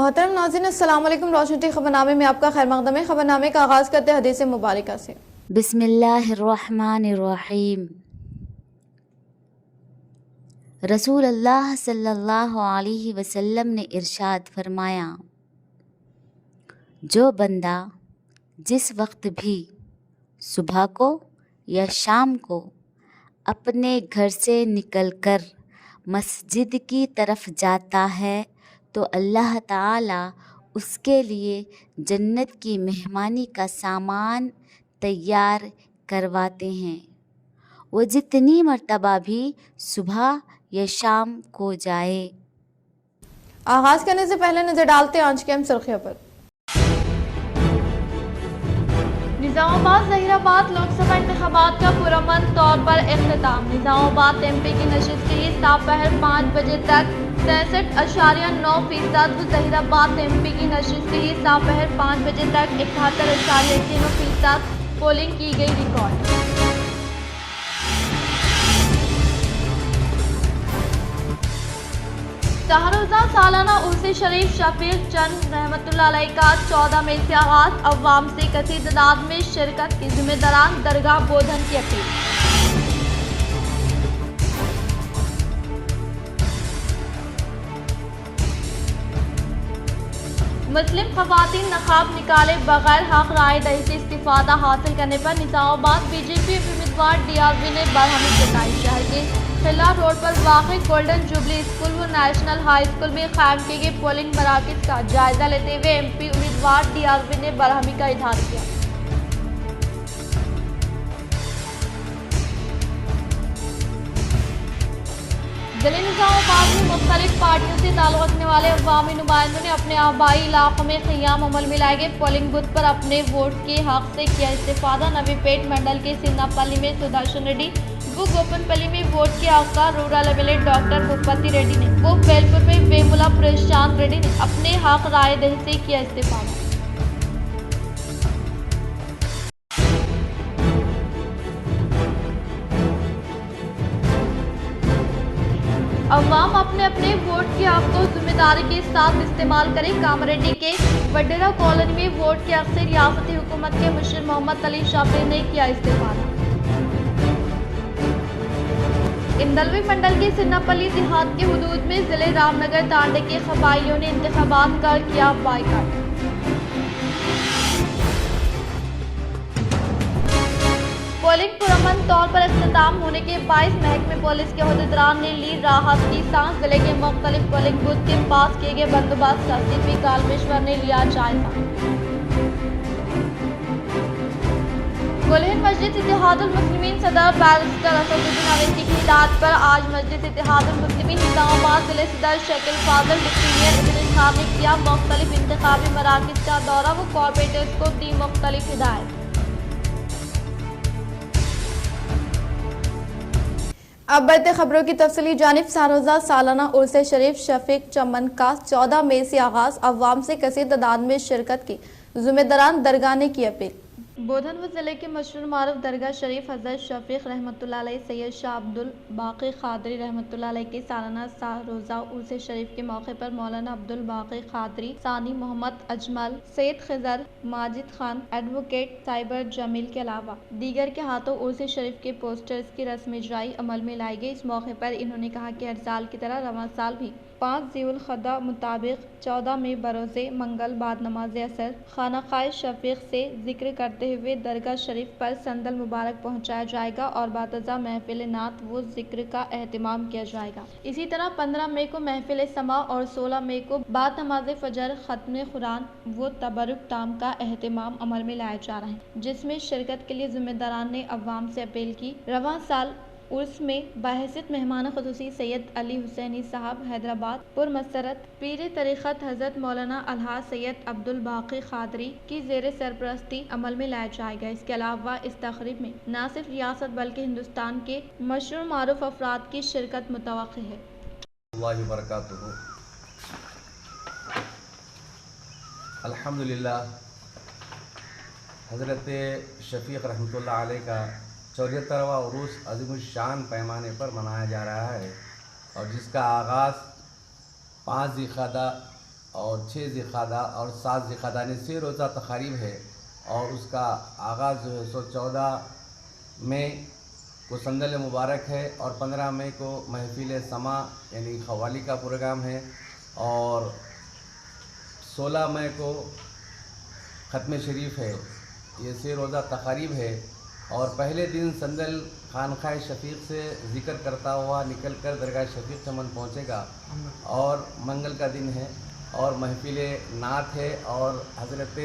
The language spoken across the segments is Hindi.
मोहतरम नाज़रीन, अस्सलाम वालेकुम। रोशन टी खबरनामे में आपका खैर मक़दम है। खबरनामे का आगाज़ करते हैं हदीस मुबारका से। बिस्मिल्लाहिर्रहमानिर्रहीम। रसूल अल्लाह सल्लल्लाहु अलैहि वसल्लम ने इरशाद फरमाया, जो बंदा जिस वक्त भी सुबह को या शाम को अपने घर से निकलकर मस्जिद की तरफ जाता है तो अल्लाह ताला उसके लिए जन्नत की मेहमानी का सामान तैयार करवाते हैं। वो जितनी मर्तबा भी सुबह या शाम को जाए। आगाज़ करने से पहले नजर डालते हैं आज के अहम सुर्खियों पर। निजामाबाद जहीराबाद लोकसभा इंतखाबात का पुरअमन तौर पर इख्तिताम। निजामाबाद एमपी की नशिस्त के लिए दोपहर 5 बजे तक 63.9% व जहीराबाद एमपी की नशिस्त के लिए दोपहर 5 बजे तक 71.3% पोलिंग की गई रिकॉर्ड। शाहरोजा सालाना उर्स शरीफ शफीक चंद रहमतुल्लाह अलैह का 14 मई से आगाज। अवाम से कसीर तादाद में शिरकत की जिम्मेदारान दरगाह बोधन की अपील। मुस्लिम खवातीन नकाब निकाले बगैर हक राय दही से इस्तीफादा हासिल करने पर निजामाबाद बीजेपी उम्मीदवार डीआरवी ने बरहमी जताई। शहर के खिला रोड पर वाक़ई गोल्डन जुबली स्कूल व नेशनल हाई स्कूल में कायम किए गए पोलिंग मराकज़ का जायजा लेते हुए एमपी उम्मीदवार डीआरवी ने बरहमी का इजहार किया। जिले निजामाबाद में मुख्तलिफ पार्टियों से ताल्लुक़ रखने वाले अवामी नुमाइंदों ने अपने आबाई इलाकों में क़ियाम अमल में लाए गए पोलिंग बूथ पर अपने वोट के हक से किया इस्तेफादा। नवीपेट मंडल के सिन्नापल्ली में सुदर्शन रेड्डी वो गोपनपल्ली में वोट के हक का rural MLA doctor Bhupathi Reddy ने वो बेलपुर में वेमुला प्रशांत रेड्डी ने अपने हक राय दही से किया इस्तेफादा। अवाम अपने अपने वोट के हक को जिम्मेदारी के साथ इस्तेमाल करें। कामरेड्डी के वडेरा कॉलोनी में वोट के हक से रियासती हुकूमत के मुशीर मोहम्मद अली शाफी ने किया इस्तेफादा। इंदलवी मंडल के सिन्नापल्ली देहात के हुदूद में जिले रामनगर तांडे के कबाइलियों ने इंतखाबात कर किया बाइकाट। पोलिंग पुरअमन तौर पर इख्तिताम होने के 22 महकमे पुलिस के अहदेदारान ने ली राहत की सांस। जिले के मुख्तलिफ पोलिंग बूथ के पास किए गए बंदोबस्त का सीपी कालमेश्वर ने लिया जायजा। गुलहिंद मस्जिद इत्तेहादुल मुस्लिमीन सदर बैरिस्टर असदुद्दीन अवैसी की हिदायत पर आज मस्जिद इत्तेहादुल मुस्लिमीन निजामाबाद जिले सदर शकील फाजल डिप्टी मेयर खान ने किया मुख्तलिफ इंतखाबी मराकज़ का दौरा व कॉर्पोरेटर्स को दी मुख्तलिफ हिदायत। अब बढ़ते खबरों की तफसीली जानिब। शाहरोजा सालाना उर्स शरीफ शफीक चमन का 14 मई से आगाज। अवाम से कसीर तादाद में शिरकत की जिम्मेदारान दरगाह ने की अपील। बोधन व जिले के मशहूर मारूफ दरगाह शरीफ हजरत शफीक रहमतुल्लाह अलैह सैयद शाह अब्दुल बाकी खादरी रहमतुल्लाह अलैह के सालाना शाहरोजा उर्स शरीफ के मौके पर मौलाना अब्दुल बाकी खादरी, सानी मोहम्मद अजमल, सैयद खिजर, माजिद खान, एडवोकेट साइबर जमील के अलावा दीगर के हाथों उर्स शरीफ के पोस्टर्स की रस्म इजराई अमल में लाई गई। इस मौके पर इन्होंने कहा कि हर साल की तरह रवां साल भी 5 ज़ीउल क़दा मुताबिक 14 में बरोज़े मंगल बाद नमाज असर खानाक़ाह शफीक से जिक्र करते हुए दरगाह शरीफ पर संदल मुबारक पहुँचाया जाएगा और बातज़ा महफिल नात व जिक्र का एहतमाम किया जाएगा। इसी तरह 15 मई को महफिल समा और 16 मई को बाद नमाज फजर ख़त्म कुरान व तबरुक ताम का एहतमाम अमल में लाया जा रहा है, जिसमें शिरकत के लिए जिम्मेदारान ने अवाम से अपील की। रवां साल उर्स में बहैसियत मेहमान खुसूसी सैयद अली हुसैनी साहब हैदराबाद पुरमसरत पीर तरीक़त हज़रत मौलाना अलहाज सैयद अब्दुल बाकी खादरी की ज़ेर सरपरस्ती अमल में लाया जाएगा। इसके अलावा इस तक़रीब में न सिर्फ रियासत बल्कि हिंदुस्तान के मशहूर मारूफ अफराद की शिरकत मुतवक्किल है। अल्हम्दुलिल्लाह, हज़रत शफीक रहमतुल्लाह अलैह का 74वां उरूस अज़ीमुश्शान पैमाने पर मनाया जा रहा है और जिसका आगाज़ 5 ज़िलक़अदा और 6 ज़िलक़ादा और 7 ज़िलक़ादा ने 6 रोज़ा तक़रीब है और उसका आगाज़ जो है सो 14 मई को संदल मुबारक है और 15 मई को महफिल समा यानी ख़वाली का प्रोग्राम है और 16 मई को ख़त्म शरीफ है। ये 6 रोज़ा तक़रीब है और पहले दिन संदल खानक़ाह शफ़ीक़ से ज़िक्र करता हुआ निकल कर दरगाह शफ़ीक़ चमन पहुँचेगा और मंगल का दिन है और महफिल नात है और हज़रत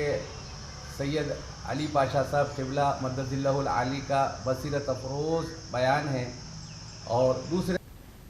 सैयद अली पाशा साहब क़िबला मद्दजिल्लाहुल आली का बसीरत अफरोज़ बयान है। और दूसरे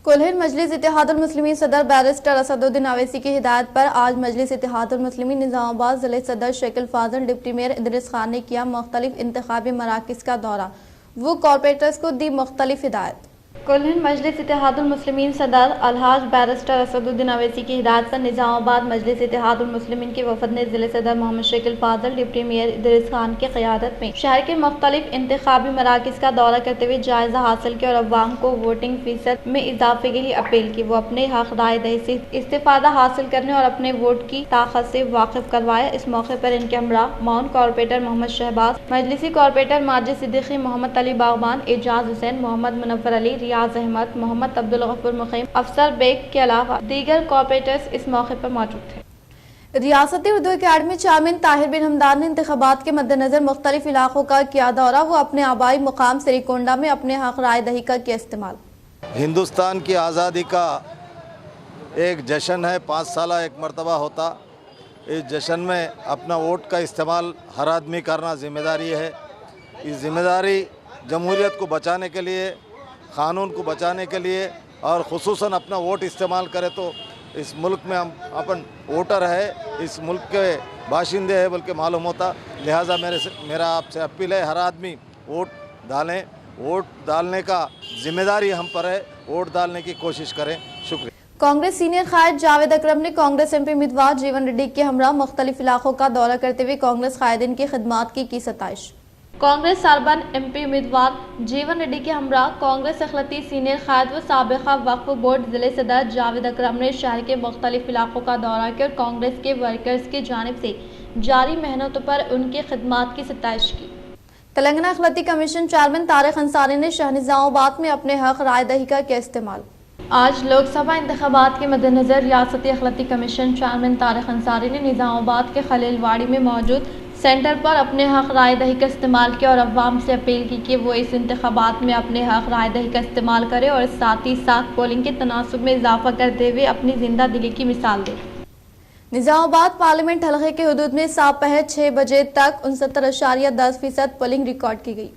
कुल्हिन मजलिस इत्तेहादुल मुस्लिमीन सदर बैरिस्टर असदुद्दीन अवैसी की हिदायत पर आज मजलिस इत्तेहादुल मुस्लिमीन निज़ामाबाद ज़िले सदर शेखुल फाज़िल डिप्टी मेयर इदरीस खान ने किया मुख्तलिफ इंतखाबी मराकिज़ का दौरा, वो कॉरपोरेटर्स को दी मुख्तलिफ हिदायत। कुल्हिन मजलिस इत्तेहादुल मुस्लिमीन सदर अलहाज बैरिस्टर असदुद्दीन अवैसी की हिदायत पर निज़ामाबाद मजलिस इत्तेहादुल मुस्लिमीन के वफद ने ज़िले सदर मोहम्मद शेखुल फाज़िल डिप्टी मेयर इदरीस खान की क़यादत में शहर के मुख्तलिफ इंतखाबी मराकिज़ का दौरा करते हुए जायज़ा हासिल किया और अवाम को वोटिंग फ़ीसद में इजाफे के लिए अपील की। वो अपने हक राय दही से इस्तिफ़ादा हासिल करने और अपने वोट की ताकत से वाकिफ करवाया। इस मौके पर इनके हमरा माउन कॉरपोरेटर मोहम्मद शहबाज, मजलिसी कॉरपोरेटर माजिद सिद्दीकी, मोहम्मद अली बागबान, एजाज हुसैन, मोहम्मद मुनव्वर अली, रियाज अहमद, मोहम्मद अब्दुल गफूर मुकीम, अफसर बेग के अलावा दीगर कॉरपोरेटर्स इस मौके पर मौजूद थे। रियासती उर्दू अकादमी चेयरमैन ताहिर बिन हमदान ने इंतखाबात के मद्देनजर मुख्तलिफ इलाकों का किया दौरा, वो अपने आबाई मुकाम सरीकोंडा में अपने हक राय दही का किया इस्तेमाल। हिंदुस्तान की आज़ादी का एक जश्न है, 5 साल एक मरतबा होता। इस जश्न में अपना वोट का इस्तेमाल हर आदमी करना ज़िम्मेदारी है। इस ज़िम्मेदारी जमहूरियत को बचाने के लिए, क़ानून को बचाने के लिए और ख़ुसूसन अपना वोट इस्तेमाल करे तो इस मुल्क में हम अपन वोटर है, इस मुल्क के बाशिंदे हैं बल्कि मालूम होता। लिहाजा मेरा आपसे अपील है, हर आदमी वोट डालें। वोट डालने का जिम्मेदारी हम पर है, वोट डालने की कोशिश करें। शुक्रिया। कांग्रेस सीनियर कायद जावेद अकरम ने कांग्रेस एमपी उम्मीदवार जीवन रेड्डी के हमरा मुख्तलिफ इलाकों का दौरा करते हुए कांग्रेस कायदीन की खिदमात की सताइश। कांग्रेस सरबन एमपी उम्मीदवार जीवन रेड्डी के हमरा कांग्रेस अखिलती सीनियर कायद व साबिका वक्फ बोर्ड जिले सदर जावेद अकरम ने शहर के मुख्तलिफ इलाकों का दौरा किया और कांग्रेस के वर्कर्स की जानिब से जारी मेहनतों पर उनकी खिदमात की सताइश की। तेलंगाना अखिलती कमीशन चेयरमैन तारिक अंसारी ने शहर निज़ामाबाद में अपने हक राय दही का किया इस्तेमाल। आज लोकसभा इंतखाबात के मद्देनजर रियासती अखिलती कमीशन चेयरमैन तारिक अंसारी ने निज़ामाबाद के खलीलवाड़ी में मौजूद सेंटर पर अपने हक राय दही का इस्तेमाल किया और अवाम से अपील की कि वो इस इंतखाबात में अपने हक राय दही का इस्तेमाल करें और साथ ही साथ पोलिंग के तनासुब में इजाफा करते हुए अपनी जिंदा दिली की मिसाल दें। निज़ामाबाद पार्लियामेंट हलके के हुदूद में दोपहर 6 बजे तक 69.10% पोलिंग रिकॉर्ड की गई।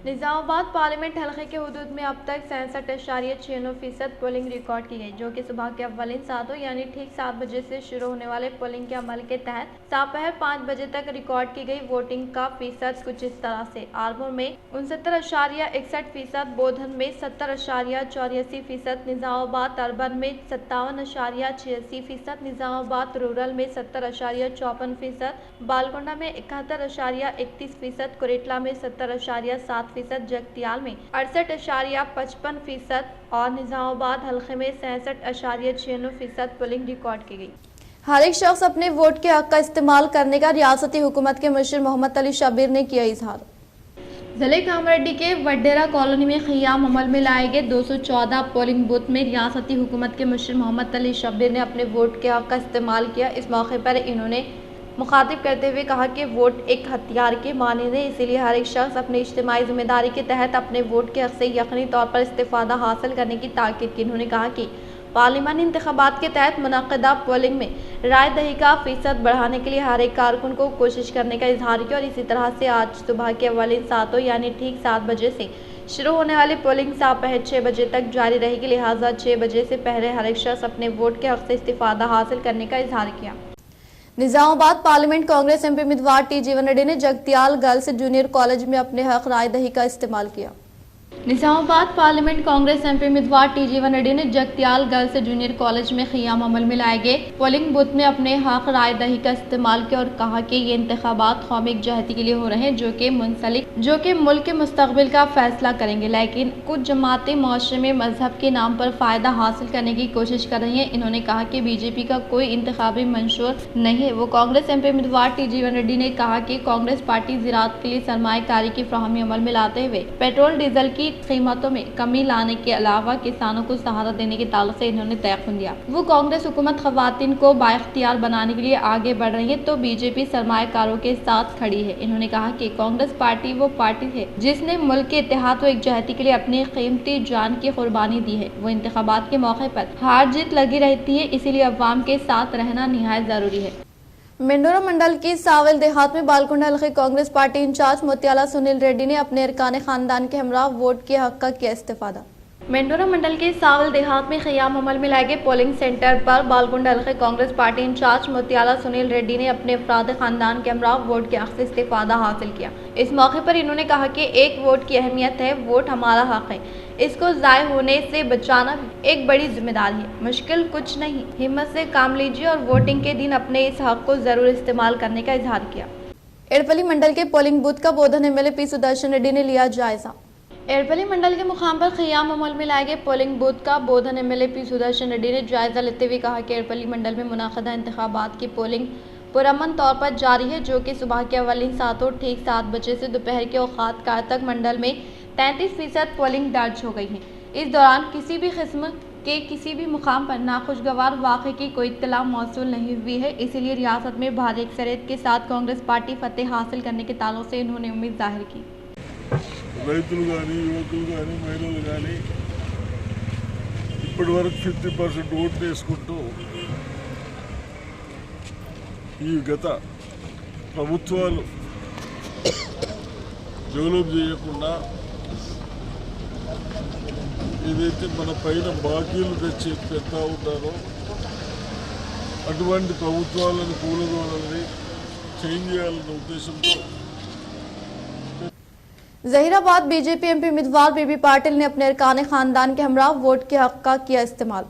निज़ामाबाद पार्लियामेंट हलके के हुदूद में अब तक 67.69% पोलिंग रिकॉर्ड की गई, जो कि सुबह के अव्वलिन सातों यानी ठीक 7 बजे से शुरू होने वाले पोलिंग के अमल के तहत दोपहर 5 बजे तक रिकॉर्ड की गई। वोटिंग का फीसद कुछ इस तरह से: आरमूर में 69.61%, बोधन में 70.84%, निज़ामाबाद अर्बन में 57.86%, निज़ामाबाद रूरल में 70.54%, बालकोंडा में 71.31%, कुरेटला में 70.7%, जगतियाल में 68.55% और निज़ामाबाद हल्के में 66.96% पोलिंग रिकॉर्ड की गई। हर एक शख्स अपने वोट के हक का इस्तेमाल करने का रियासती हुकूमत के मुशीर मोहम्मद अली शब्बीर ने किया इजहार। जिले कामरेड्डी के वडेरा कॉलोनी में क़ियाम अमल में लाए गए 214 पोलिंग बूथ में रियासती हुकूमत के मुशीर मोहम्मद अली शब्बीर ने अपने वोट के हक का इस्तेमाल किया। इस मौके पर इन्होंने मुखातिब करते हुए कहा कि वोट एक हथियार के मानंद है, इसीलिए हर एक शख्स अपनी इज्तिमाई जिम्मेदारी के तहत अपने वोट के हक से यकीनी तौर पर इस्तिफादा हासिल करने की ताकीद की। उन्होंने कहा कि पार्लियामानी इंतखाबात के तहत मुनक़दा पोलिंग में राय दही का फीसद बढ़ाने के लिए हर एक कारकुन को कोशिश करने का इजहार किया और इसी तरह से आज सुबह के अव्वलिन सातों यानी ठीक 7 बजे से शुरू होने वाली पोलिंग दोपहर 6 बजे तक जारी रहेगी। लिहाजा 6 बजे से पहले हर एक शख्स अपने वोट के हक से इस्तिफादा हासिल करने का इजहार किया। निज़ामाबाद पार्लियामेंट कांग्रेस एमपी उम्मीदवार टी जीवन रेड्डी ने जगतियाल गर्ल्स जूनियर कॉलेज में अपने हक राय दही का इस्तेमाल किया। निजामाबाद पार्लियामेंट कांग्रेस एमपी उम्मीदवार टी.जी. रेड्डी ने जगत्याल गर्ल्स जूनियर कॉलेज में खियाम अमल में लाए गए पोलिंग बूथ में अपने हक राय दही का इस्तेमाल किया और कहा कि ये इंतखाबात कौमी एकजहती के लिए हो रहे हैं जो कि मुल्क के मुस्तकबिल का फैसला करेंगे, लेकिन कुछ जमातें माशरे में मजहब के नाम पर फायदा हासिल करने की कोशिश कर रही हैं। इन्होंने कहा कि बीजेपी का कोई इंतखाबी मंशूर नहीं है। वो कांग्रेस एमपी उम्मीदवार टी.जी. रेड्डी ने कहा कि कांग्रेस पार्टी ज़राअत के लिए सरमायाकारी की फ्राहमी अमल में लाते हुए पेट्रोल डीजल की कीमतों में कमी लाने के अलावा किसानों को सहारा देने के ताल्लुक से इन्होंने तयक़ुन दिया। वो कांग्रेस हुकूमत खवातीन को बाइख्तियार बनाने के लिए आगे बढ़ रही है तो बीजेपी सरमायाकारों के साथ खड़ी है। इन्होंने कहा कि कांग्रेस पार्टी वो पार्टी है जिसने मुल्क के इत्तेहाद व एकजहती के लिए अपनी कीमती जान की कुर्बानी दी है। वो इंतखाबात के मौके पर हार जीत लगी रहती है, इसीलिए अवाम के साथ रहना निहायत जरूरी है। मेंढोरा मंडल की सावल देहात में बालकुंडा हल्के कांग्रेस पार्टी इंचार्ज मोतियाला सुनील रेड्डी ने अपने अरकान खानदान के हमरा वोट के हक का किया इस्तेफादा। मेंढोरा मंडल के सावल देहात में खियाम अमल में लाए गए पोलिंग सेंटर पर बालकुंडा हल्के कांग्रेस पार्टी इंचार्ज मोतियाला सुनील रेड्डी ने अपने अफराद खानदान के हमरा वोट के हक से इस्तेफादा हासिल किया। इस मौके पर इन्होंने कहा कि एक वोट की अहमियत है, वोट हमारा हक है, इसको ज़ाय होने से बचाना एक बड़ी जिम्मेदारी है। मुश्किल कुछ नहीं, हिम्मत से काम लीजिए और वोटिंग के दिन अपने इस हक को जरूर इस्तेमाल करने का इजहार किया। एड़पली मंडल के पोलिंग बूथ का बोधन एमएलए पी सुदर्शन रेड्डी ने लिया जायजा। एड़पली मंडल के मुकाम पर खियाम अमल में लाए गए पोलिंग बूथ का बोधन एमएलए पी सुदर्शन रेड्डी ने जायजा लेते हुए कहा कि एड़पली मंडल में मुनाखदा इंतखाबात की पोलिंग पुरअमन तौर पर जारी है, जो कि सुबह के अवलिन सातों ठीक 7 बजे से दोपहर के औकात कार तक मंडल में 33% पोलिंग दर्ज हो गई है। इस दौरान किसी भी किस्म के किसी भी मुकाम पर नाखुशगवार वाक़े की कोई इत्तला मौसूल नहीं हुई है, इसीलिए रियासत में भारी अक्सरियत के साथ कांग्रेस पार्टी फतेह हासिल करने के ताल्लुक से इन्होंने उम्मीद जाहिर की। రైతులు కానీ యువకులు కానీ మహిళలు కానీ ఇప్పటి వరకు 50% ఓట్లు వేసుకుంటూ ఈ గత ప్రభుత్వాలు డెవలప్ చేయకుండా ఏదైతే మన పైన బాకీలు తెచ్చి పెడతా ఉంటారో అటువంటి ప్రభుత్వాలను కూలగొనాలని చేంజ్ చేయాలన్న ఉద్దేశంతో जहीराबाद बीजेपी एमपी उम्मीदवार बीबी पाटिल ने अपने अरकान खानदान के हमरा वोट के हक का किया इस्तेमाल।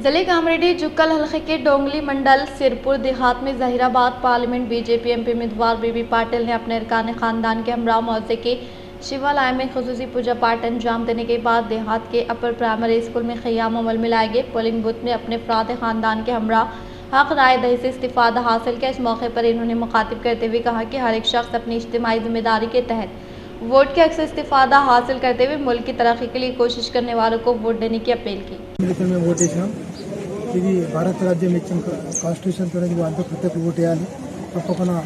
जिले कामरेड्डी जुक्कल हल्के के डोंगली मंडल सिरपुर देहात में जहीराबाद पार्लियामेंट बीजेपी एमपी उम्मीदवार बीबी पाटिल ने अपने अरकान खानदान के हमरा मौजे के शिवालय में खुसूसी पूजा पाठ अंजाम देने के बाद देहात के अपर प्राइमरी स्कूल में खियाम अमल में लाए गए पोलिंग बूथ में अपने अफराद खानदान के हमरा हक राय दही से इस्तिफादा हासिल किया। इस मौके पर इन्होंने मुखातिब करते हुए कहा कि हर एक शख्स अपनी इज्तिमाई जिम्मेदारी के तहत वोट के हक से इस्तिफादा हासिल करते हुए मुल्क की तरक्की के लिए कोशिश करने वालों को वोट देने की अपील की। మేము ఓట్ వేసినాం। ఇది భారత రాజ్యం ఇచ్చిన కాన్స్టిట్యూషన్ తో ఇది అంతా ప్రతి ఒక్కరు ఓట్ వేయాలి। తప్పకుండా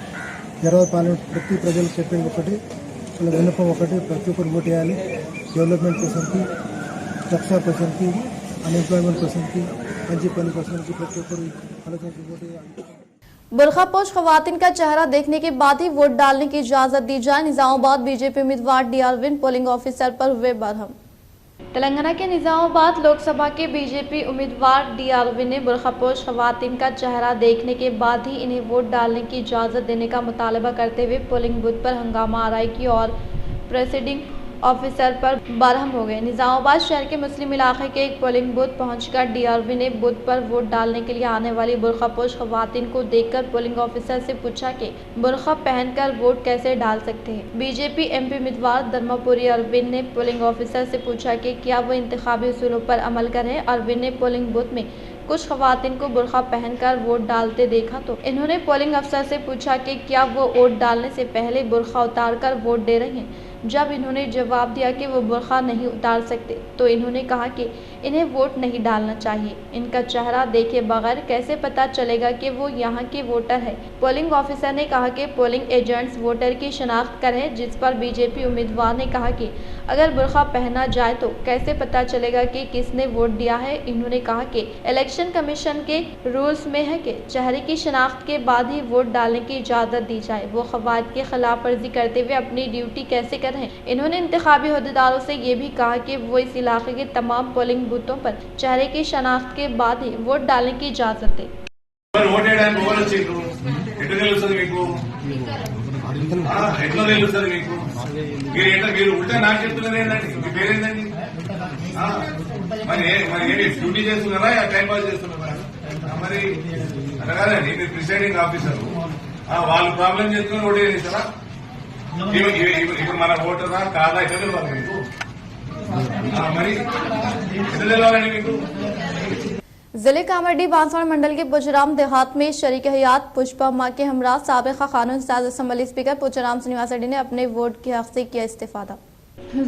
జరగ పార్లమెంట్ ప్రతి ప్రజలకు చెప్పేది ఒకటి, వాళ్ళ విన్నపం ఒకటి, ప్రతి ఒక్కరు ఓట్ వేయాలి। డెవలప్మెంట్ కోసంకి, రక్షణ కోసంకి, అన్ఎంప్లాయ్మెంట్ కోసంకి, మంచి పని కోసంకి ప్రతి ఒక్కరు ఆలోచించి ఓట్ వేయాలి। बुरखापोश खवातीन का चेहरा देखने के बाद ही वोट डालने की इजाजत दी जाए। निजामाबाद बीजेपी उम्मीदवार डी अरविंद पोलिंग ऑफिसर पर हुए बरहम। तेलंगाना के निजामाबाद लोकसभा के बीजेपी उम्मीदवार डी अरविंद ने बुरखापोश खवातीन का चेहरा देखने के बाद ही इन्हें वोट डालने की इजाजत देने का मुतालबा करते हुए पोलिंग बूथ पर हंगामा आराई की और प्रेसिडिंग ऑफिसर पर बरहम हो गए। निजामाबाद शहर के मुस्लिम इलाके के एक पोलिंग बूथ पहुंचकर डी अरविंद ने बूथ पर वोट डालने के लिए आने वाली बुरखापोश खवातीन को देखकर पोलिंग ऑफिसर से पूछा कि बुरखा पहनकर वोट कैसे डाल सकते हैं। बीजेपी एमपी उम्मीदवार धर्मपुरी अरविंद ने पोलिंग ऑफिसर से पूछा कि क्या वो इंतखाबी उसूलों पर अमल करें। अरविंद ने पोलिंग बूथ में कुछ खवातीन को बुरखा पहनकर वोट डालते देखा तो इन्होंने पोलिंग अफसर से पूछा कि क्या वो वोट डालने से पहले बुरखा उतार कर वोट दे रहे हैं। जब इन्होंने जवाब दिया कि वो बुरखा नहीं उतार सकते तो इन्होंने कहा कि इन्हें वोट नहीं डालना चाहिए। इनका चेहरा देखे बगैर कैसे पता चलेगा कि वो यहाँ के वोटर है। पोलिंग ऑफिसर ने कहा कि पोलिंग एजेंट्स वोटर की शनाख्त करें, जिस पर बीजेपी उम्मीदवार ने कहा कि अगर बुरखा पहना जाए तो कैसे पता चलेगा कि किसने वोट दिया है। इन्होंने कहा कि इलेक्शन कमीशन के रूल्स में है कि चेहरे की शनाख्त के बाद ही वोट डालने की इजाज़त दी जाए। वो खवात की खिलाफ वर्जी करते हुए अपनी ड्यूटी कैसे करें। इन्होंने इंतखाबी अहदेदारों से ये भी कहा कि वो इस इलाके के तमाम पोलिंग बूथों पर चेहरे की शनाख्त के बाद ही वोट डालने की इजाज़त दें। ఎట్లా తెలుస్తుంది మీకు మీరు ఉల్టా నాకు చెప్తున్నారు ఏంటండి? మీ పేరేందండి? మరి ఏమి డ్యూటీ చేస్తున్నారా టైం పాస్ చేస్తున్నారా? మరి అలా కాదండి, మీరు ప్రిసైడింగ్ ఆఫీసర్, వాళ్ళు ప్రాబ్లం చేసుకుని ఓటే చేస్తారా? ఇప్పుడు మన ఓటరా కాదా ఎట్లా తెలియాలి మీకు? మరి ఎట్లా తెలియాలండి మీకు? जिले कामरडी बांसवाड़ा मंडल के पुचराम देहात में शरीक हयात पुष्पा मां के हमरा साबिका कानून साज असम्बली स्पीकर पुचराम श्रीनिवास रेड्डी ने अपने वोट के हक से किया इस्तीफा।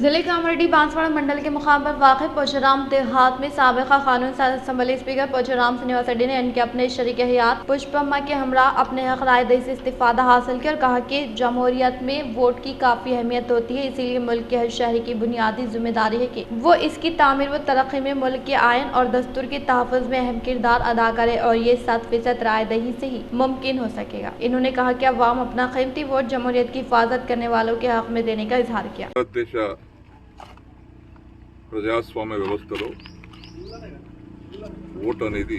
जिले कामरडी बांसवाड़ा मंडल के मुकाम पर वाक़ पुचराम देहात में साबिका कानून साज असम्बली स्पीकर पुचराम श्रीनिवास रेड्डी ने इनके अपने शरीक हयात पुष्पा मां के हमरा अपने हक रायदही से इस्तीफा हासिल किया और कहा कि जमहूरियत में वोट की काफ़ी अहमियत होती है, इसीलिए मुल्क के हर शहरी की बुनियादी जिम्मेदारी है कि वो इसकी तामीर व तरक्की में मुल्क के आयन और दस्तूर के तहफ़्फ़ुज़ में अहम किरदार अदा करे और ये 100% रायदही से ही मुमकिन हो सकेगा। इन्होंने कहा कि अवाम अपना कीमती वोट जमहूरियत की हिफाजत करने वालों के हक में देने का इजहार किया। ప్రజాస్వామ్య వ్యవస్థలో ఓటు అనేది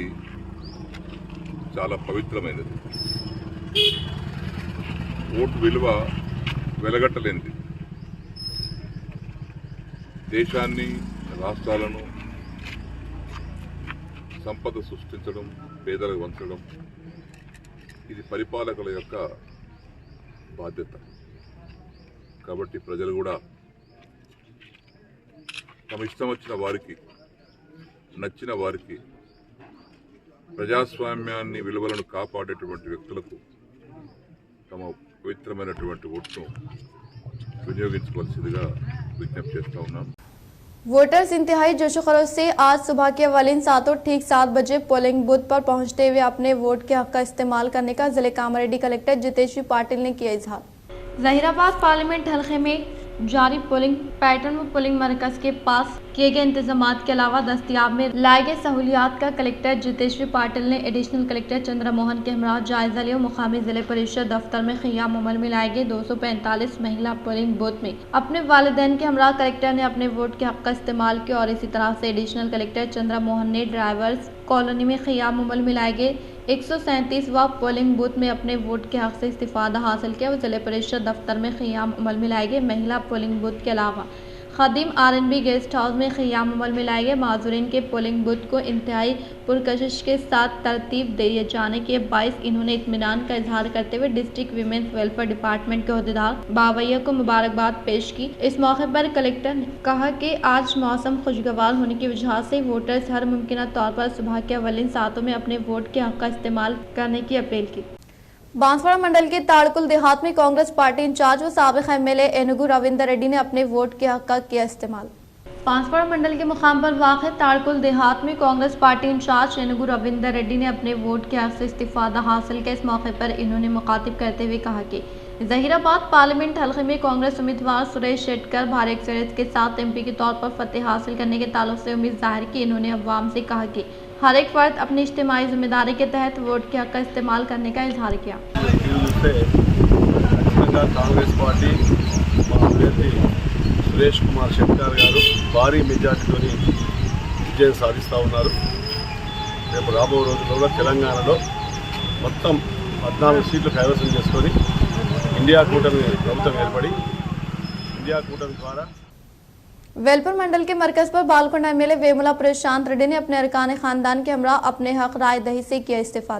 చాలా పవిత్రమైనది. ఓటు విలువ వెలగట్టలేనిది. దేశాన్ని, రాష్ట్రాలను సంపద సృష్టించడం, పేదలకు వంచడం ఇది పరిపాలకుల యొక్క బాధ్యత. కాబట్టి ప్రజలు కూడా తమ ఇష్టం వచ్చిన వారికి, నచ్చిన వారికి, ప్రజాస్వామ్యాన్ని విలువలను కాపాడేటువంటి వ్యక్తులకు తమ పవిత్రమైనటువంటి ఓటును వినియోగించవలసిందిగా విజ్ఞప్తి చేస్తా ఉన్నాను. वोटर्स इंतहाई जोशो खरोश से आज सुबह के अवलिन सातों ठीक 7 बजे पोलिंग बूथ पर पहुंचते हुए अपने वोट के हक का इस्तेमाल करने का जिले कामारेड्डी कलेक्टर जितेश्वरी पाटिल ने किया इजहार। जहीराबाद पार्लियामेंट हल्के में जारी पोलिंग पैटर्न व पोलिंग मरकज के पास किए गए इंतजामात के अलावा दस्तियाब में लाए गए सहूलियात का कलेक्टर जितेश्वरी पाटिल ने एडिशनल कलेक्टर चंद्र मोहन के हमरा जायजा लिया। मुकामी जिले परिषद दफ्तर में क़ियाम अमल में लाए गए 245 महिला पोलिंग बूथ में अपने वालिदैन के हमरा कलेक्टर ने अपने वोट के हक का इस्तेमाल किया और इसी तरह से एडिशनल कलेक्टर चंद्र मोहन ने ड्राइवर्स कॉलोनी में क़ियाम अमल में लाए गए 137वां पोलिंग बूथ में अपने वोट के हक से इस्तीफादा हासिल किया और जिले परिषद दफ्तर में क़ियाम अमल में लाए गए महिला पोलिंग बूथ के अलावा खदीम R&B गेस्ट हाउस में क़ियाम अमल में लाए गए माजूरीन के पोलिंग बूथ को इंतहाई पुरकशिश के साथ तरतीब दिए जाने के बायस इन्होंने इत्मीनान का इजहार करते हुए डिस्ट्रिक्ट वीमेंस वेलफेयर डिपार्टमेंट के अहदेदार बावैया को मुबारकबाद पेश की। इस मौके पर कलेक्टर ने कहा कि आज मौसम खुशगवार होने की वजह से वोटर्स हर मुमकिन तौर पर सुबह के अवलिन सातों में अपने वोट के हक का इस्तेमाल करने की अपील की। बांसवाड़ा मंडल के ताड़कुल देहात में कांग्रेस पार्टी इंचार्ज व साबिक एमएलए एनुगु रविंदर रेड्डी ने अपने वोट के हक का किया इस्तेमाल। बांसवाड़ा मंडल के मुकाम पर वाक़ ताड़कुल देहात में कांग्रेस पार्टी इंचार्ज एनुगु रविंदर रेड्डी ने अपने वोट के हक से इस्तीफा हासिल किया। इस मौके पर इन्होंने मुखातिब करते हुए कहा कि जहीराबाद पार्लियामेंट हल्के में कांग्रेस उम्मीदवार सुरेश शेट्टर भारी अक्सरियत के साथ MP के तौर पर फतेह हासिल करने के ताल्लुक से उम्मीद जाहिर की। इन्होंने अवाम से कहा कि हर एक फर्द अपनी इज्तिमाई जिम्मेदारी के तहत वोट के हक का इस्तेमाल करने का इजहार किया। कांग्रेस पार्टी अभ्यर्थी सुरेश कुमार शेट्टर गारू भारी मेजार्टीతో విజయం సాధిస్తూ ఉన్నారు. రేపు రాబో రోజుల్లో తెలంగాణలో మొత్తం 14 సీట్లు కైవసం చేసుకొని ఇండియా కూటమి ప్రభుత్వం ఏర్పడి ఇండియా కూటమి ద్వారా वेलपुर मंडल के मरकज पर बालकोंडा एमएलए वेमुला प्रशांत रेड्डी ने अपने अरकान खानदान के हमरा अपने हक रायदही से किया इस्तीफा।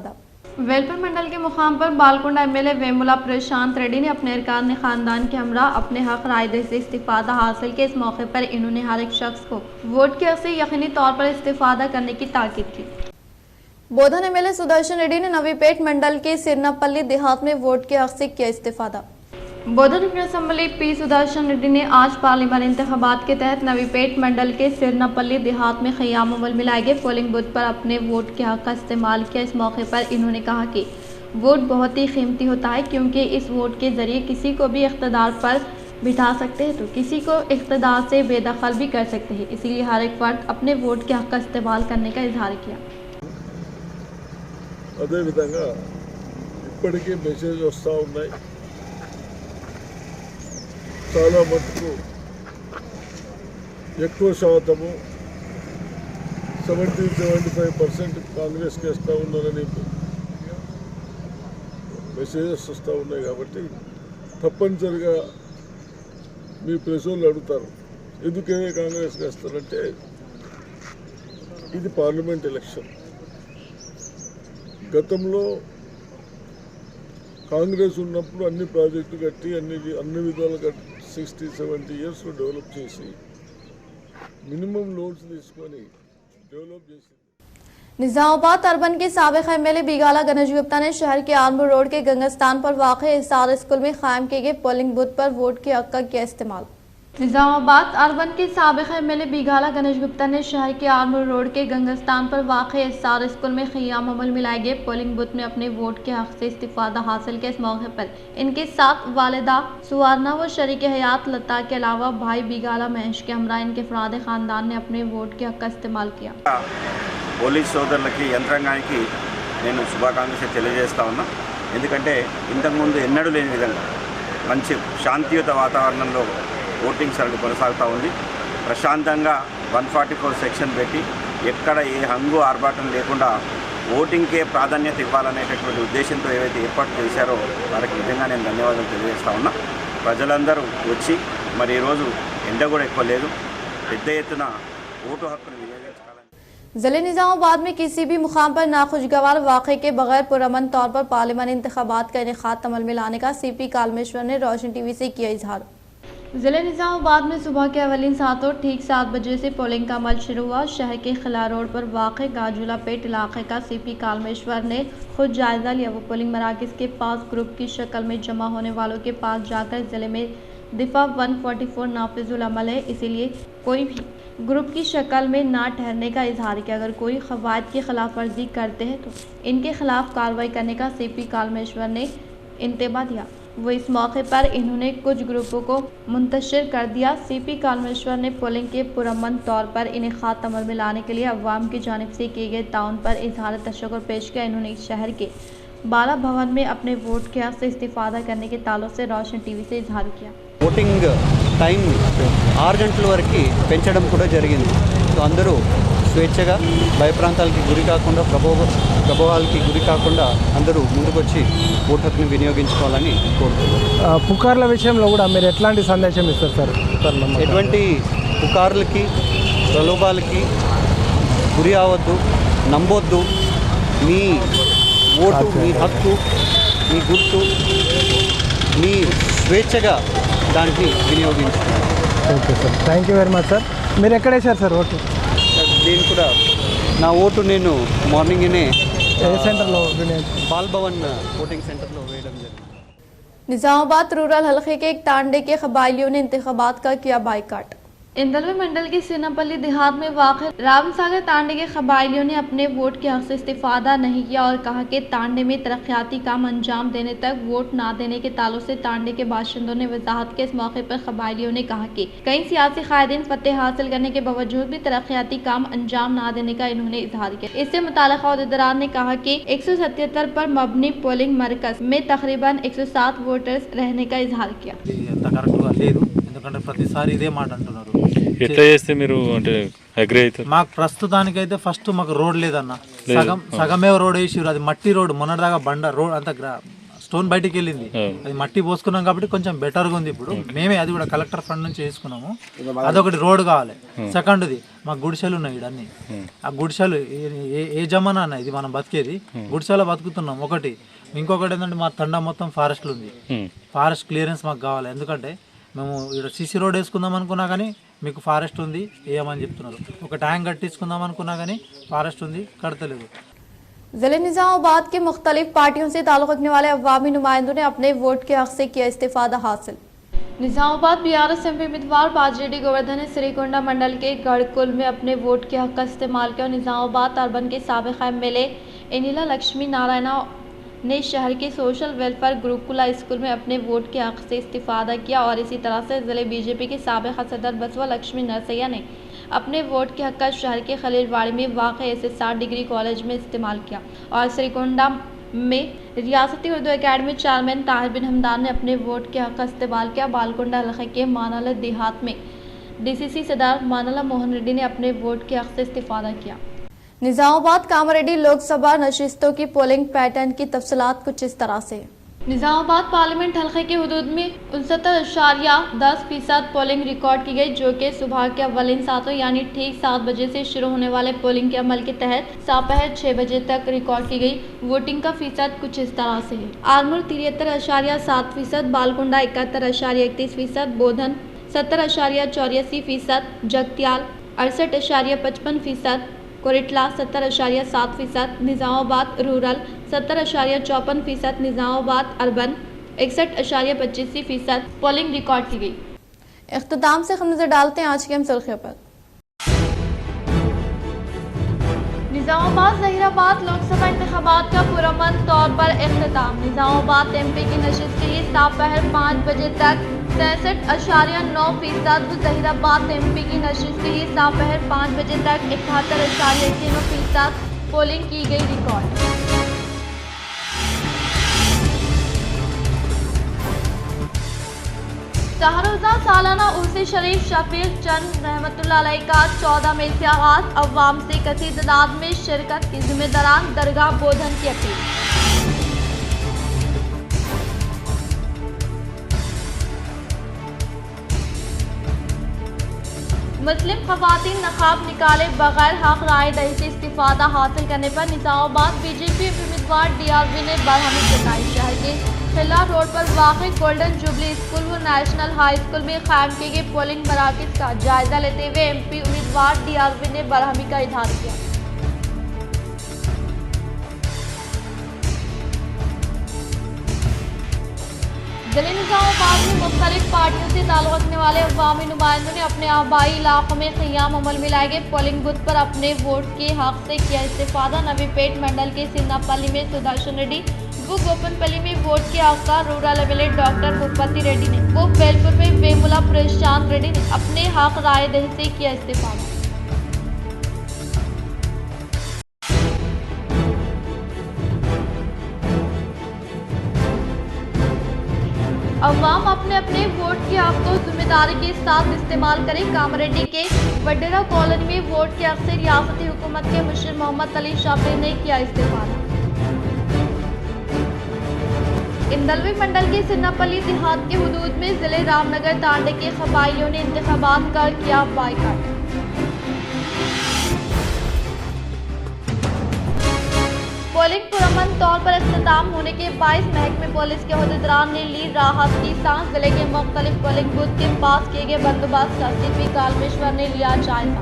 वेलपुर मंडल के मुकाम पर बालकोंडा एमएलए वेमुला प्रशांत रेड्डी ने अपने अरकान खानदान के हमरा अपने हक रायदही से इस्तीफा हासिल किया। इस मौके पर इन्होंने हर एक शख्स को वोट के हक से यकीनी तौर पर इस्तीफा करने की ताकीद की। बोधन एमएलए सुदर्शन रेड्डी ने नवीपेट मंडल के सिरनापल्ली देहात में वोट के हक से किया इस्तीफा। बोधन असेंबली पी सुदर्शन रेड्डी ने आज पार्लियामेंट इंतखाबात के तहत नवीपेट मंडल के सिरनापल्ली देहात में क़ियाम अमल में लाए गए पोलिंग बूथ पर अपने वोट के हक का इस्तेमाल किया। इस मौके पर इन्होंने कहा कि वोट बहुत ही कीमती होता है क्योंकि इस वोट के ज़रिए किसी को भी इख्तिदार पर बिठा सकते हैं तो किसी को इख्तिदार से बेदखल भी कर सकते हैं, इसीलिए हर एक फर्द अपने वोट के हक का इस्तेमाल करने का इजहार किया। అదే విధంగా ఇప్పటికే మెసేజ్ వస్తూ ఉన్నాయి. చాలా మటుకు ఎక్కువ శాతము 70-75% కాంగ్రెస్కి వస్తూ ఉన్నారని మెసేజెస్ వస్తూ ఉన్నాయి. కాబట్టి తప్పనిసరిగా మీ ప్రెస్ వాళ్ళు అడుగుతారు ఎందుకే కాంగ్రెస్కి వేస్తారంటే ఇది పార్లమెంట్ ఎలక్షన్. గతంలో కాంగ్రెస్ ఉన్నప్పుడు అన్ని ప్రాజెక్టులు కట్టి అన్ని విధాలు కట్టి 60-70 ఇయర్స్లో డెవలప్ చేసి మినిమం లోన్స్ తీసుకొని డెవలప్ చేసి. निजामाबाद अर्बन के साबिक एमएलए बिगाला गणेश गुप्ता ने शहर के आलमपुर रोड के गंगस्तान पर वाक़ एहसार स्कूल में कायम किए गए पोलिंग बूथ पर वोट के हक का किया इस्तेमाल। निजामाबाद अर्बन के साबिक एमएलए बिगाला गणेश गुप्ता ने शहर के आलमपुर रोड के गंगस्तान पर वाक़ एहसार स्कूल में क़ियाम अमल में लाए गए पोलिंग बूथ में अपने वोट के हक से इस्तिफादा हासिल किया। इस मौके पर इनके साथ वालिदा सुवारना व शरीक हयात लता के अलावा भाई बिगाला महेश के हमरा इनके फराद ख़ानदान ने अपने वोट के हक का इस्तेमाल किया। పోలీస్ సోదరులకి యంత్రాంగానికి నేను శుభాకాంక్షలు తెలియజేస్తా ఉన్నా. ఎందుకంటే ఇంతకుముందు ఎన్నడూ లేని విధంగా మంచి శాంతియుత వాతావరణంలో ఓటింగ్ సరళి కొనసాగుతూ ఉంది. ప్రశాంతంగా 144 సెక్షన్ పెట్టి ఎక్కడ ఏ హంగు ఆర్భాటం లేకుండా ఓటింగ్కే ప్రాధాన్యత ఇవ్వాలనేటటువంటి ఉద్దేశంతో ఏవైతే ఏర్పాటు చేశారో వారికి నిజంగా నేను ధన్యవాదాలు తెలియజేస్తా ఉన్నా. ప్రజలందరూ వచ్చి మరి ఈరోజు ఎండ కూడా ఎక్కువ లేదు, పెద్ద ఎత్తున ఓటు హక్కును వినియోగించాలని. जिले निजामाबाद में किसी भी मुकाम पर नाखुशगवार वाक़े के बगैर पुरअमन तौर पर पार्लियामानी इंतखाबात का इनेकाद अमल में लाने का सीपी कालमेश्वर ने रोशन टीवी से किया इजहार। जिले निजामाबाद में सुबह के अवलिन सातों ठीक 7 बजे से पोलिंग का अमल शुरू हुआ। शहर के खिला रोड पर वाक़े गाजुला पेट इलाके का सीपी कालमेश्वर ने खुद जायजा लिया। वो पोलिंग मराकज़ के पास ग्रुप की शक्ल में जमा होने वालों के पास जाकर जिले में दिफा 144 नाफिजुल अमल है, इसीलिए कोई भी ग्रुप की शक्ल में ना ठहरने का इजहार किया। अगर कोई क़वायद की खिलाफ वर्जी करते हैं तो इनके खिलाफ कार्रवाई करने का सीपी कालमेश्वर ने इंतबा दिया। वो इस मौके पर इन्होंने कुछ ग्रुपों को मुंतशिर कर दिया। सीपी कालमेश्वर ने पोलिंग के पुरअमन तौर पर इनेकाद अमल में लाने के लिए अवाम की जानिब से किए गए ताउन पर इजहार तशक्कुर पेश किया। इन्होंने शहर के बाला भवन में अपने वोट के हक से इस्तिफादा करने के ताल्लुक से रोशन टीवी से इजहार किया। ఓటింగ్ టైం 6 గంటల వరకు పెంచడం కూడా జరిగింది. సో అందరూ స్వేచ్ఛగా భయప్రాంతాలకి గురి కాకుండా ప్రభావాలకి గురి కాకుండా అందరూ ముందుకొచ్చి ఓటు హక్కుని వినియోగించుకోవాలని కోరుతున్నారు. పుకార్ల విషయంలో కూడా మీరు ఎట్లాంటి సందేశం ఇస్తారు సార్? ఎటువంటి పుకార్లకి ప్రలోభాలకి గురి అవ్వద్దు, నమ్మొద్దు. మీ ఓటు, మీ హక్కు, మీ గుర్తు, మీ స్వేచ్ఛగా దానికి వినియోగించుకున్నారు. Okay sir, thank you very much sir. మీరు ఎక్కడ వేశారు సార్ ఓటు? నేను కూడా నా ఓటు నేను మార్నింగ్నే ఏ సెంటర్లో? బాల్ భవన్ ఓటింగ్ సెంటర్లో వేయడం జరిగింది. निजामाबाद रूरल हल्के के एक तांडे के कबायलियों ने इंतखाबात का किया बाइकाट। इंदलवी मंडल के सीनापल्ली देहात में वाक़ रामसागर तांडे के कबायलियों ने अपने वोट के हक से इस्तिफादा नहीं किया और कहा कि तांडे में तरक्याती काम अंजाम देने तक वोट ना देने के ताल्लुक से तांडे के बाशिंदों ने वजाहत के। इस मौके पर कबायलियों ने कहा कि कई सियासी कायदीन फतेह हासिल करने के बावजूद भी तरक्याती काम अंजाम ना देने का इन्होंने इजहार किया। इससे मुताल्लिक़ अहदेदार ने कहा कि 177 पर मबनी पोलिंग मरकज में तकरीबन 107 वोटर्स रहने का इजहार किया। ఎందుకంటే ప్రతిసారి ఇదే మాట అంటున్నారు. ఎట్లా చేస్తే మీరు అంటే అగ్రి అవుతారు? మాకు ప్రస్తుతానికైతే ఫస్ట్ మాకు రోడ్ లేదన్న, సగమే రోడ్ వేసిరు. అది మట్టి రోడ్, మొన్నటిదాకా బండ రోడ్ అంతా స్టోన్ బయటికి వెళ్ళింది. అది మట్టి పోసుకున్నాం కాబట్టి కొంచెం బెటర్గా ఉంది. ఇప్పుడు మేమే అది కూడా కలెక్టర్ ఫండ్ నుంచి వేసుకున్నాము. అదొకటి రోడ్ కావాలి. సెకండ్ది మాకు గుడిసెలు ఉన్నాయి ఇవన్నీ. ఆ గుడిసెలు ఏ జమానా అన్న ఇది మనం బతికేది గుడిసెలో బతుకుతున్నాం. ఒకటి ఇంకొకటి ఏంటంటే మా తండా మొత్తం ఫారెస్ట్లు ఉంది. ఫారెస్ట్ క్లియరెన్స్ మాకు కావాలి. ఎందుకంటే మేము ఇక్కడ సీసీ రోడ్ వేసుకుందాం అనుకున్నా కానీ మీకు ఫారెస్ట్ ఉంది ఏమని చెప్తున్నారు. ఒక ట్యాంక్ కట్టించుకుందాం అనుకున్నా కానీ ఫారెస్ట్ ఉంది, కడతలేదు. जिले निजामाबाद के मुख्तलिफ पार्टियों से ताल्लुक़ रखने वाले अवामी नुमाइंदों ने अपने वोट के हक से किया इस्तिफादा हासिल। निजामाबाद बीआरएस एमपी उम्मीदवार बाजिरेड्डी गोवर्धन ने श्रीकुंडा मंडल के गढ़कुल में अपने वोट के हक का इस्तेमाल किया। निजामाबाद अर्बन के साबिक़ एमएलए इनिला लक्ष्मी नारायणा ने शहर के सोशल वेलफेयर गुरुकुला स्कूल में अपने वोट के हक से इस्तिफादा किया और इसी तरह से ज़िले बीजेपी के साबिक़ सदर बसवा लक्ष्मी नरसैया ने अपने वोट के हक का शहर के खलीलवाड़ी में वाक़ SSR डिग्री कॉलेज में इस्तेमाल किया और श्रीकुंडा में रियासती उर्दू अकेडमी चेयरमैन ताहिर बिन हमदान ने अपने वोट के हक का इस्तेमाल किया। बालकुंडा हल्के के मानाला देहात में DCC सदर मानाला मोहन रेड्डी ने अपने वोट के हक से इस्तिफादा किया। निजामाबाद कामारेड्डी लोकसभा नशिस्तों की पोलिंग पैटर्न की तफसीलात कुछ इस तरह से। निजामाबाद पार्लियामेंट हल्के के हदूद में 69.10% पोलिंग रिकॉर्ड की गई, जो कि सुबह के अव्वलिन सातों यानी ठीक 7 बजे से शुरू होने वाले पोलिंग के अमल के तहत दोपहर 6 बजे तक रिकॉर्ड की गई। वोटिंग का फीसद कुछ इस तरह से है: आरमूर 73.7%, बालकुंडा 71.31%, बोधन 70.84%, Jagtial 68.55%, कोरिटला 70.7%, Nizamabad rural 70.54%, Nizamabad urban 61.25% polling record की गई। इख्तिताम से हम नजर डालते हैं आज के हम सुर्खियों पर। निजामाबाद जहीराबाद लोकसभा इंतखाबात का पुरअमन तौर पर इख्तिताम। निजामाबाद एमपी की नशिस्त के लिए दोपहर 5 बजे तक 63.9%, जहीराबाद एमपी की नशिस्त के लिए दोपहर 5 बजे तक 71.3% पोलिंग की गई रिकॉर्ड। शाहरोजा सालाना उर्से शरीफ शफीक चंद रहमतुल्लाह अलैह का 14 मई से आगाज, अवाम से कसीर तादाद में शिरकत की जिम्मेदारान दरगाह बोधन की अपील। मुस्लिम खवातीन नकाब निकाले बगैर हक राय दही से इस्तीफादा हासिल करने पर निजामाबाद बीजेपी उम्मीदवार डीआरवी ने बरहमी जताई। शहर के खिला रोड पर वाक़ई गोल्डन जुबली स्कूल व नेशनल हाई स्कूल में कायम किए गए पोलिंग मराकज़ का जायजा लेते हुए एमपी उम्मीदवार डीआरवी ने बरहमी का इजहार किया। जिले निजामाबाद में मुख्तलिफ पार्टियों से ताल्लुक़ रखने वाले अवामी नुमाइंदों ने अपने आबाई इलाकों में क़ियाम अमल में लाए गए पोलिंग बूथ पर अपने वोट के हक से किया इस्तेफादा। नवीपेट मंडल के सिन्नापल्ली में सुदर्शन रेड्डी वो गोपनपल्ली में वोट के हक का, rural MLA doctor Bhupathi Reddy ने वो बेलपुर में वेमुला प्रशांत रेड्डी ने अपने हक राय दही से किया इस्तेफादा। अवाम अपने अपने वोट के हक को जिम्मेदारी के साथ इस्तेमाल करें। कामरेड्डी के वडेरा कॉलोनी में वोट के हक से रियासती हुकूमत के मुशीर मोहम्मद अली शाफी ने किया इस्तेफादा। इंदलवी मंडल के सिन्नापल्ली देहात के हुदूद में जिले रामनगर तांडे के कबाइलियों ने इंतखाबात कर किया बाइकाट। पोलिंग पुरअमन तौर पर इख्तिताम होने के बायस महकमे पुलिस के अहदेदारान ने ली राहत की सांस। जिले के मुख्तलिफ पोलिंग बूथ के पास किए गए बंदोबस्त का सीपी कालमेश्वर ने लिया जायजा।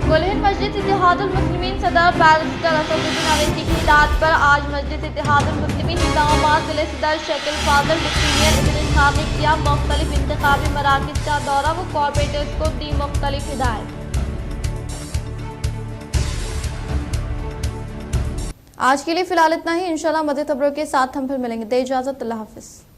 गुलहन मस्जिद इत्तेहादुल मुस्लिमीन सदर बैरिस्टर असदुद्दीन अवैसी की हिदायत पर आज मस्जिद इत्तेहादुल मुस्लिमीन निजामाबाद जिले सदर शकील फाजिल डिप्टी मेयर इब्राहिम खान ने किया मुख्तलिफ इंतखाबी मराकज़ का दौरा व कॉरपोरेटर्स को दी मुख्तलिफ हिदायत। आज के लिए फिलहाल इतना ही। इंशाल्लाह मज़ीद खबरों के साथ हम फिर मिलेंगे। दे इजाज़त, अल्लाह हाफ़िज़।